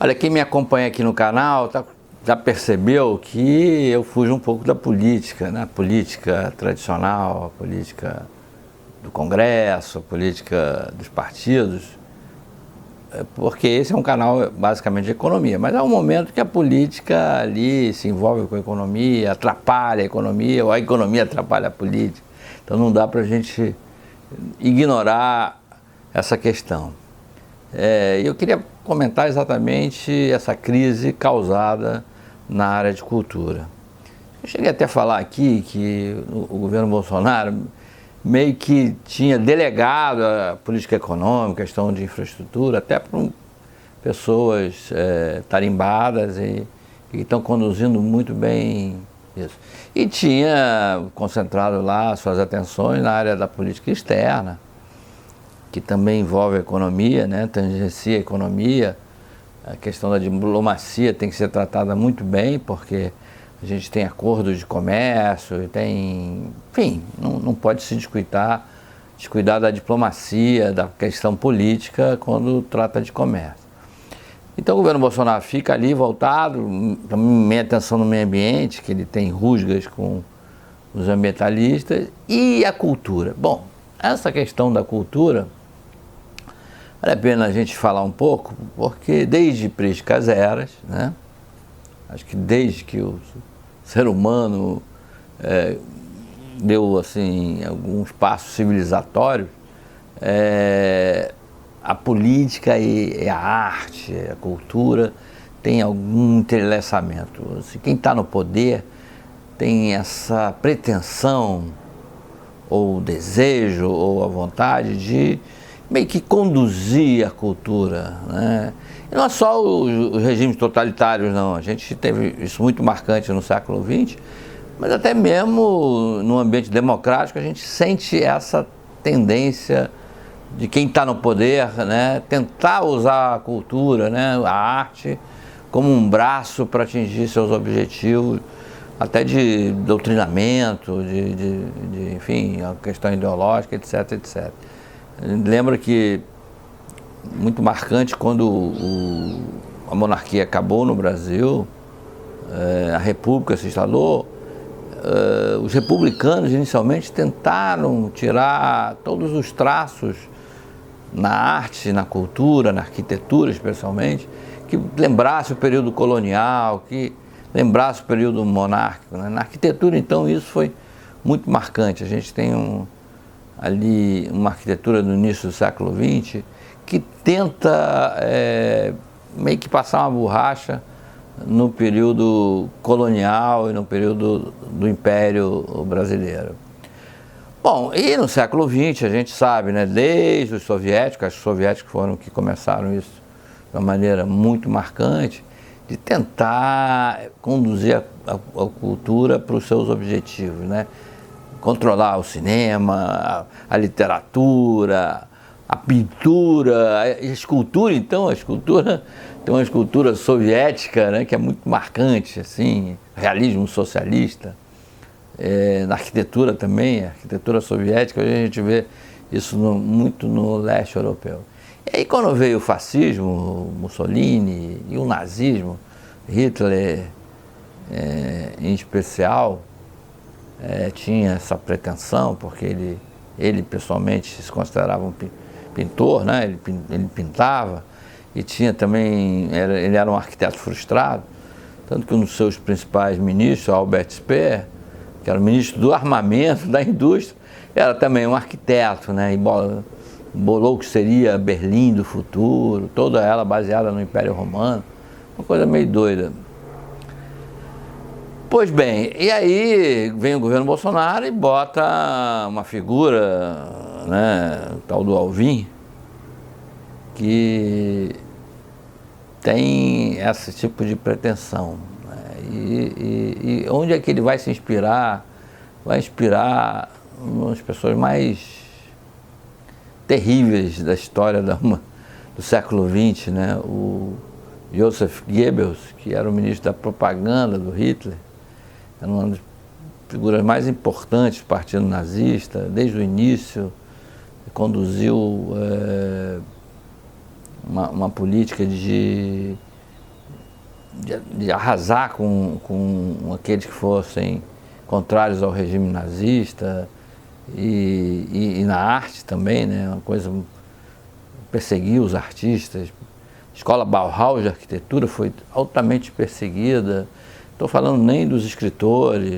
Olha, quem me acompanha aqui no canal já percebeu que eu fujo um pouco da política, né? A política tradicional, a política do Congresso, a política dos partidos, porque esse é um canal basicamente de economia, mas há um momento que a política ali se envolve com a economia, atrapalha a economia, ou a economia atrapalha a política, então não dá para a gente ignorar essa questão. Eu queria comentar exatamente essa crise causada na área de cultura. Eu cheguei até a falar aqui que o governo Bolsonaro meio que tinha delegado a política econômica, a questão de infraestrutura, até para pessoas tarimbadas e que estão conduzindo muito bem isso. E tinha concentrado lá suas atenções na área da política externa, que também envolve a economia, né? Tangencia a economia. A questão da diplomacia tem que ser tratada muito bem, porque a gente tem acordos de comércio, enfim, não pode se descuidar da diplomacia, da questão política quando trata de comércio. Então o governo Bolsonaro fica ali voltado, minha atenção no meio ambiente, que ele tem rusgas com os ambientalistas, e a cultura. Bom, essa questão da cultura, vale a pena a gente falar um pouco, porque desde Priscas Eras, né, acho que desde que o ser humano deu assim, alguns passos civilizatórios, a política e a arte, a cultura tem algum entrelaçamento. Assim, quem está no poder tem essa pretensão, ou desejo, ou a vontade de meio que conduzir a cultura, né? E não é só os regimes totalitários, não. A gente teve isso muito marcante no século XX, mas até mesmo no ambiente democrático a gente sente essa tendência de quem está no poder, né? Tentar usar a cultura, né? A arte, como um braço para atingir seus objetivos, até de doutrinamento, enfim, a questão ideológica, etc, etc. Lembro que, muito marcante, quando a monarquia acabou no Brasil, a república se instalou, os republicanos inicialmente tentaram tirar todos os traços na arte, na cultura, na arquitetura especialmente, que lembrasse o período colonial, que lembrasse o período monárquico, né? Na arquitetura, então, isso foi muito marcante. A gente tem ali uma arquitetura do início do século XX que tenta meio que passar uma borracha no período colonial e no período do Império Brasileiro. Bom, e no século XX a gente sabe, né, desde os soviéticos foram que começaram isso de uma maneira muito marcante, de tentar conduzir a cultura para os seus objetivos, né? Controlar o cinema, a literatura, a pintura, a escultura. Então, a escultura tem uma escultura soviética, né, que é muito marcante, assim, realismo socialista. Na arquitetura também, a arquitetura soviética, hoje a gente vê isso muito no leste europeu. E aí, quando veio o fascismo, Mussolini e o nazismo, Hitler em especial, tinha essa pretensão, porque ele pessoalmente se considerava um pintor, né? Ele pintava, e tinha também, ele era um arquiteto frustrado, tanto que um dos seus principais ministros, Albert Speer, que era o ministro do armamento, da indústria, era também um arquiteto, né? E bolou o que seria Berlim do futuro, toda ela baseada no Império Romano, uma coisa meio doida. Pois bem, e aí vem o governo Bolsonaro e bota uma figura, né, o tal do Alvim, que tem esse tipo de pretensão, né? E onde é que ele vai se inspirar? Vai inspirar umas pessoas mais terríveis da história do século XX, né? O Joseph Goebbels, que era o ministro da propaganda do Hitler, era uma das figuras mais importantes do partido nazista, desde o início, conduziu uma política de de arrasar com aqueles que fossem contrários ao regime nazista e na arte também, né? Uma coisa, perseguir os artistas. A escola Bauhaus de arquitetura foi altamente perseguida, estou falando nem dos escritores,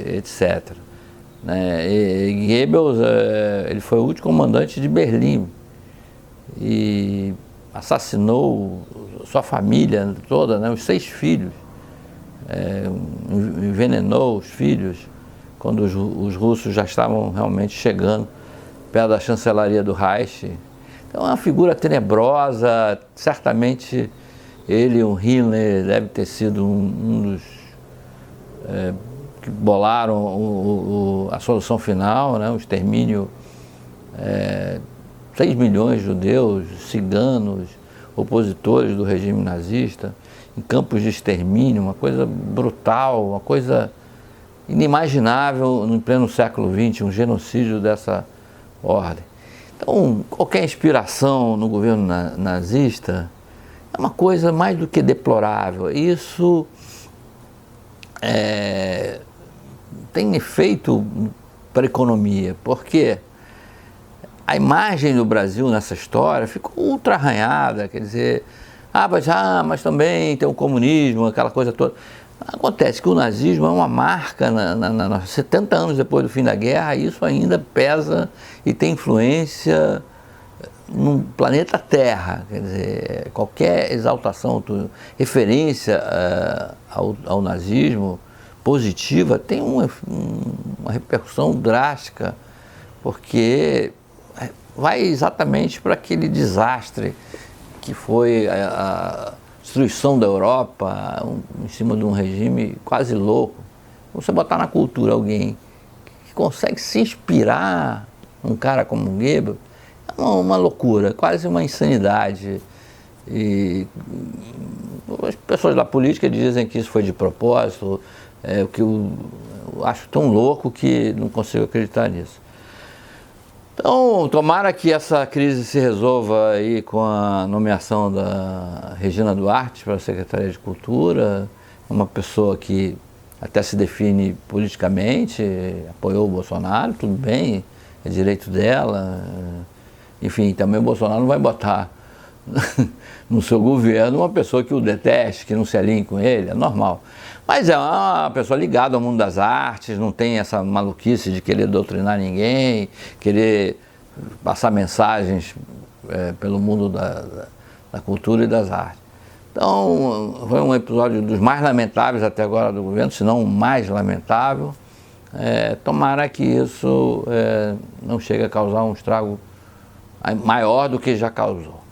etc. Né? E Goebbels, ele foi o último comandante de Berlim e assassinou sua família toda, né? Os 6 filhos, envenenou os filhos quando os russos já estavam realmente chegando perto da chancelaria do Reich. Então é uma figura tenebrosa, certamente ele, o Hitler, deve ter sido um dos que bolaram a solução final, né? O extermínio, 6 milhões de judeus, ciganos, opositores do regime nazista, em campos de extermínio, uma coisa brutal, uma coisa inimaginável no pleno século XX, um genocídio dessa ordem. Então, qualquer inspiração no governo nazista é uma coisa mais do que deplorável. Isso tem efeito para a economia, porque a imagem do Brasil nessa história ficou ultra arranhada, quer dizer, mas também tem o comunismo, aquela coisa toda. Acontece que o nazismo é uma marca, 70 anos depois do fim da guerra, isso ainda pesa e tem influência no planeta Terra. Quer dizer, qualquer exaltação, referência ao nazismo positiva tem uma repercussão drástica, porque vai exatamente para aquele desastre que foi a destruição da Europa em cima de um regime quase louco. Você botar na cultura alguém que consegue se inspirar num cara como Goebbels, é uma loucura, quase uma insanidade. E as pessoas da política dizem que isso foi de propósito, o que eu acho tão louco que não consigo acreditar nisso. Então, tomara que essa crise se resolva aí com a nomeação da Regina Duarte para a Secretaria de Cultura, uma pessoa que até se define politicamente, apoiou o Bolsonaro, tudo bem, é direito dela. Enfim, também o Bolsonaro não vai botar no seu governo uma pessoa que o deteste, que não se alinhe com ele, é normal. Mas é uma pessoa ligada ao mundo das artes, não tem essa maluquice de querer doutrinar ninguém, querer passar mensagens pelo mundo da cultura e das artes. Então, foi um episódio dos mais lamentáveis até agora do governo, se não o mais lamentável. Tomara que isso não chegue a causar um estrago maior do que já causou.